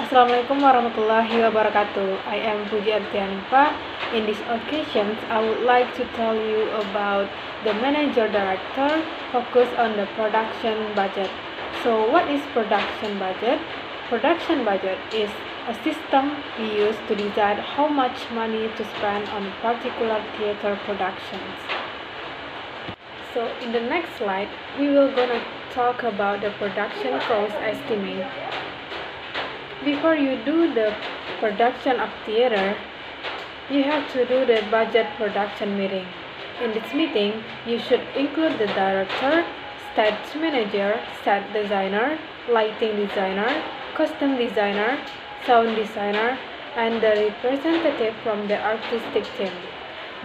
Assalamualaikum warahmatullahi wabarakatuh. I am Puji and Hanifah. In this occasion, I would like to tell you about the manager director focus on the production budget. So, what is production budget? Production budget is a system we use to decide how much money to spend on particular theater productions. So in the next slide, we will gonna talk about the production cost estimate. Before you do the production of theater, you have to do the budget production meeting. In this meeting, you should include the director, stage manager, set designer, lighting designer, costume designer, sound designer, and the representative from the artistic team.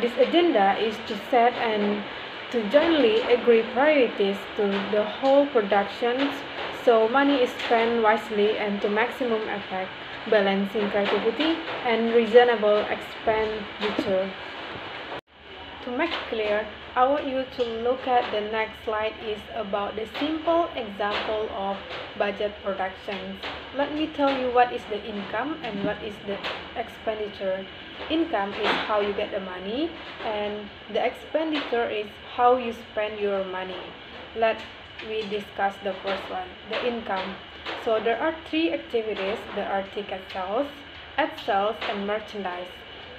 This agenda is to set and to jointly agree priorities to the whole productions so money is spent wisely and to maximum effect, balancing creativity and reasonable expenditure. To make clear, I want you to look at the next slide is about the simple example of budget productions. Let me tell you what is the income and what is the expenditure. Income is how you get the money and the expenditure is how you spend your money. Let we discuss the first one, the income. So there are three activities, there are ticket sales, ad sales, and merchandise.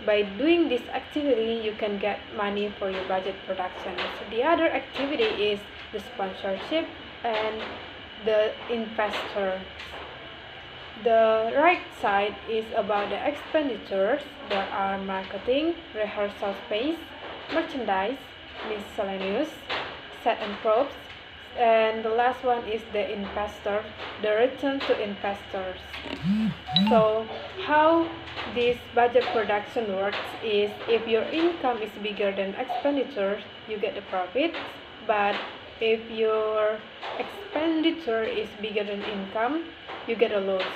By doing this activity, you can get money for your budget production. So the other activity is the sponsorship and the investor. The right side is about the expenditures. There are marketing, rehearsal space, merchandise, miscellaneous, set and props, and the last one is the investor, the return to investors. So how this budget production works is if your income is bigger than expenditures, you get the profit, but if your expenditure is bigger than income, you get a loss.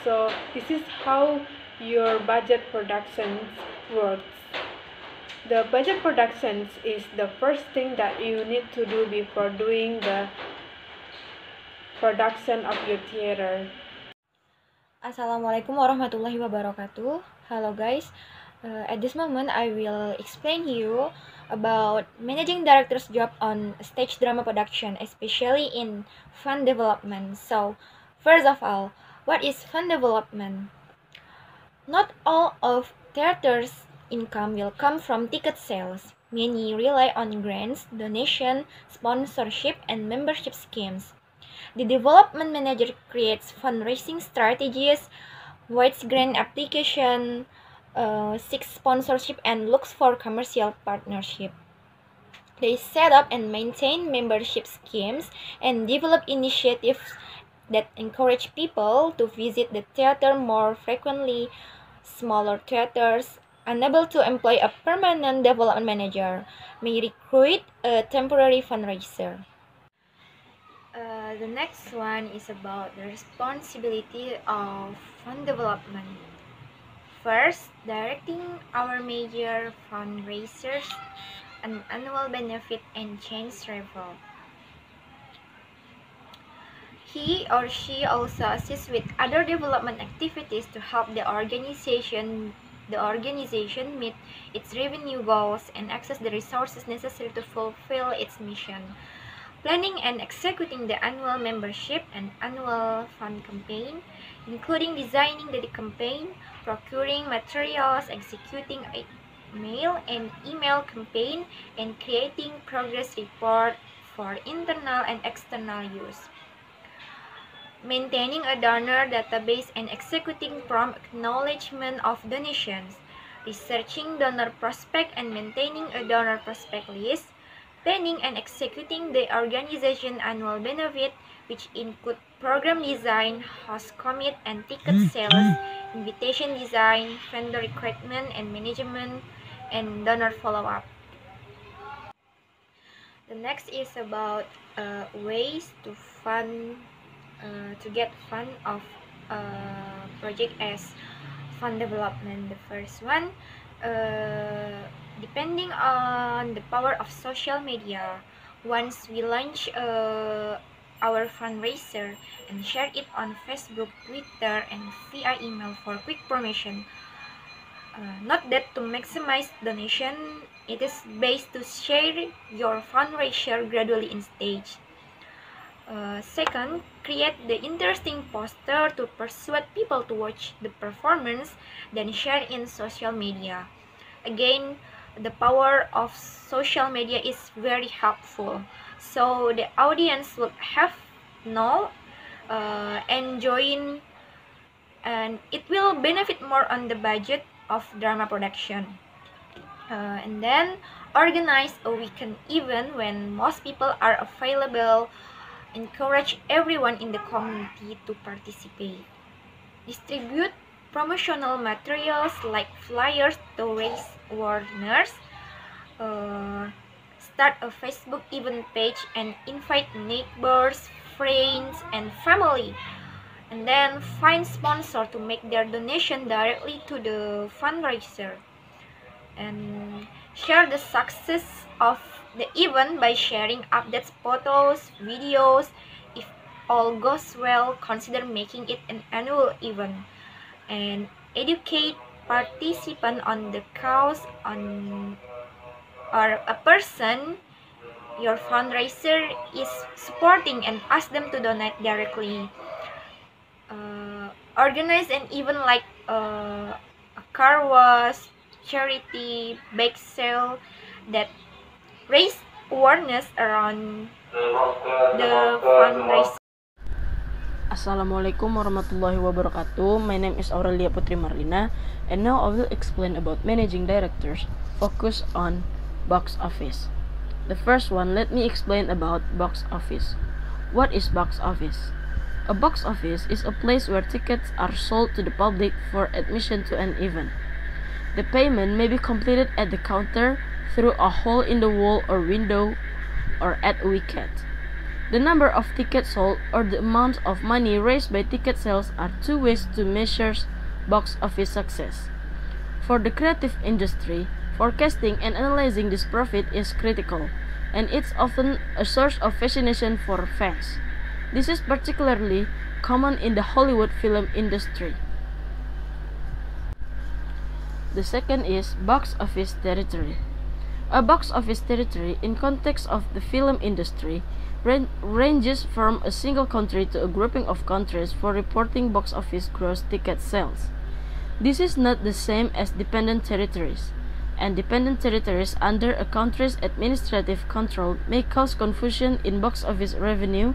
So this is how your budget productions works. The budget productions is the first thing that you need to do before doing the production of your theater. Assalamualaikum warahmatullahi wabarakatuh. Hello guys. At this moment I will explain you about managing director's job on stage drama production, especially in fund development. So, first of all, what is fund development? Not all of theater's income will come from ticket sales. Many rely on grants, donation, sponsorship, and membership schemes. The development manager creates fundraising strategies, writes grant application, seeks sponsorship, and looks for commercial partnership. They set up and maintain membership schemes and develop initiatives that encourage people to visit the theater more frequently. Smaller theaters, unable to employ a permanent development manager, may recruit a temporary fundraiser. The next one is about the responsibility of fund development. First, directing our major fundraisers, an annual benefit and change revolve. He or she also assists with other development activities to help the organization meet its revenue goals and access the resources necessary to fulfill its mission. Planning and executing the annual membership and annual fund campaign, including designing the campaign, procuring materials, executing a mail and email campaign, and creating progress report for internal and external use. Maintaining a donor database and executing prompt acknowledgement of donations, researching donor prospect and maintaining a donor prospect list, planning and executing the organization annual benefit, which include program design, host commit and ticket sales, invitation design, vendor recruitment and management, and donor follow-up. The next is about ways to get fund of project as fund development. The first one, depending on the power of social media, once we launch a our fundraiser and share it on Facebook, Twitter, and via email for quick promotion. Note that to maximize donation, it is best to share your fundraiser gradually in stage. Second, create the interesting poster to persuade people to watch the performance, then share in social media. Again, the power of social media is very helpful. So the audience will have know, enjoying, and it will benefit more on the budget of drama production. And then organize a weekend event when most people are available. Encourage everyone in the community to participate. Distribute promotional materials like flyers to raise awareness. Start a Facebook event page and invite neighbors, friends, and family. And then find sponsor to make their donation directly to the fundraiser. And share the success of the event by sharing updates, photos, videos. If all goes well, consider making it an annual event. And educate participants on the cause or a person your fundraiser is supporting and ask them to donate directly. Organize an event like a car wash, charity, bake sale that raise awareness around the fundraiser. Assalamualaikum warahmatullahi wabarakatuh. My name is Aurelia Putri Marlina, and now I will explain about managing directors focus on box office. The first one, let me explain about box office. What is box office? A box office is a place where tickets are sold to the public for admission to an event. The payment may be completed at the counter, through a hole in the wall or window, or at a wicket. The number of tickets sold or the amount of money raised by ticket sales are two ways to measure box office success. For the creative industry, forecasting and analyzing this profit is critical, and it's often a source of fascination for fans. This is particularly common in the Hollywood film industry. The second is box office territory. A box office territory in context of the film industry ranges from a single country to a grouping of countries for reporting box office gross ticket sales. This is not the same as dependent territories, and dependent territories under a country's administrative control may cause confusion in box office revenue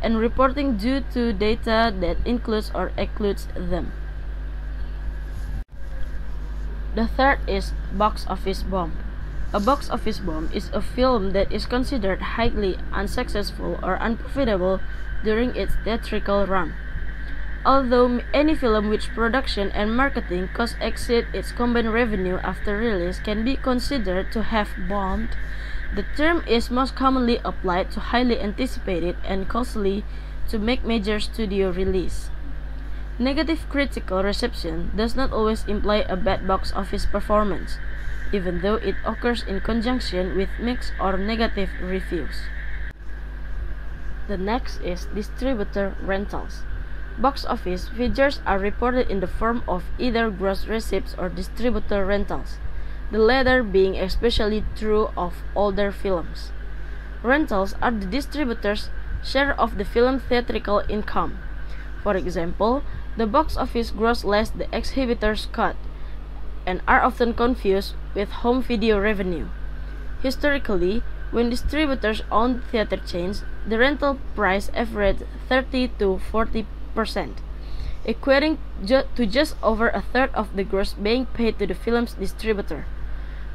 and reporting due to data that includes or excludes them. The third is box office bomb. A box office bomb is a film that is considered highly unsuccessful or unprofitable during its theatrical run. Although any film which production and marketing costs exceed its combined revenue after release can be considered to have bombed, the term is most commonly applied to highly anticipated and costly to make major studio release. Negative critical reception does not always imply a bad box office performance, even though it occurs in conjunction with mixed or negative reviews. The next is distributor rentals. Box office figures are reported in the form of either gross receipts or distributor rentals, the latter being especially true of older films. Rentals are the distributor's share of the film theatrical income. For example, the box office gross less the exhibitor's cut, and are often confused with home video revenue. Historically, when distributors owned theater chains, the rental price averaged 30 to 40%, equating to just over a third of the gross being paid to the film's distributor.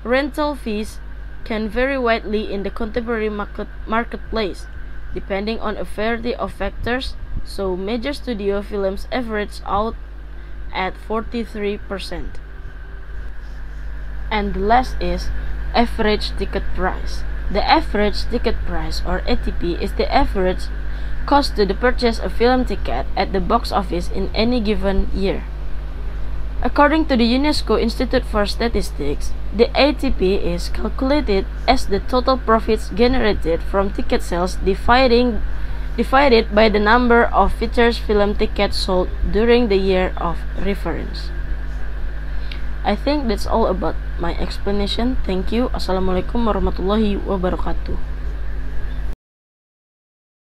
Rental fees can vary widely in the contemporary marketplace, depending on a variety of factors, so major studio films average out at 43%. And the last is average ticket price. The average ticket price, or ATP, is the average cost to purchase a film ticket at the box office in any given year. According to the UNESCO Institute for Statistics, the ATP is calculated as the total profits generated from ticket sales dividing divided by the number of feature film tickets sold during the year of reference. I think that's all about my explanation. Thank you. Assalamualaikum warahmatullahi wabarakatuh.